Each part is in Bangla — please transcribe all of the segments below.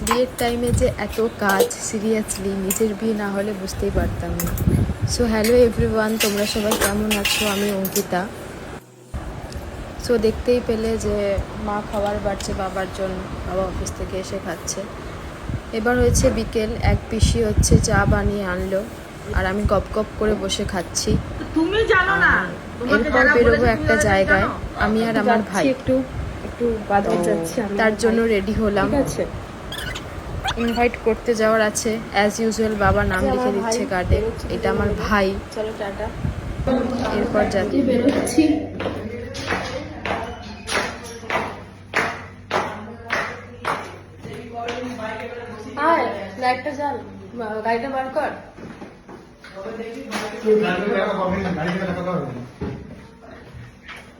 বিয়ের টাইমে যে এত কাজ, সিরিয়াসলি নিজের বিয়ে না হলে বুঝতেই পারতাম না। সো হ্যালো এভরিওয়ান, তোমরা সবাই কেমন আছো? আমি অঙ্কিতা। সো দেখতেই পেলে যে মা খাবার বাড়ছে বাবার জন্য, বাবা অফিস থেকে এসে খাচ্ছে। এবার হয়েছে বিকেল, এক পিসি হচ্ছে চা বানিয়ে আনলো আর আমি গপ গপ করে বসে খাচ্ছি। তুমি জানো না, এরপর বেরোবো একটা জায়গায়, আমি আর আমার ভাই। একটু বাজার যাচ্ছি, তার জন্য রেডি হলাম। ঠিক আছে। ইনভাইট করতে যাওয়ার আছে, অ্যাজ ইউজুয়াল বাবা নাম লিখে দিচ্ছে কার্ডে। এটা আমার ভাই। চলো টাটা। এরপর যাচ্ছি, বেরোচ্ছি। আয় লাইটটা জ্বাল, গাড়িটা বার কর।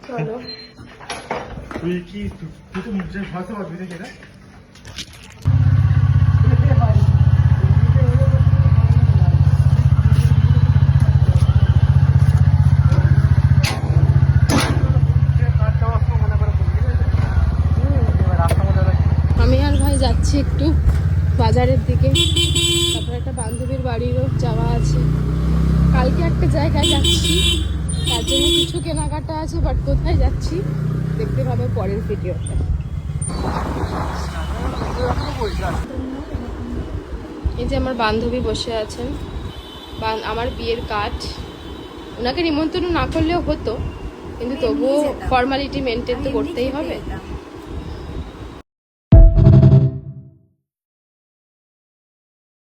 চলো। তুই তো মুখে ভাষা পারবি না কেনা? আমি আর ভাই যাচ্ছি একটু বাজারের দিকে। তারপর একটা বান্ধবীর বাড়িরও যাওয়া আছে। কালকে একটা জায়গায় যাচ্ছি, তার জন্য কিছু কেনাকাটা আছে, বাট কোথায় যাচ্ছি দেখতে পাবে পরের ভিডিওতে। এই যে আমার বান্ধবী বসে আছেন, আমার বিয়ের কার্ড। ওনাকে নিমন্ত্রণ না করলেও হতো, কিন্তু তবুও ফর্মালিটি মেনটেন তো করতেই হবে।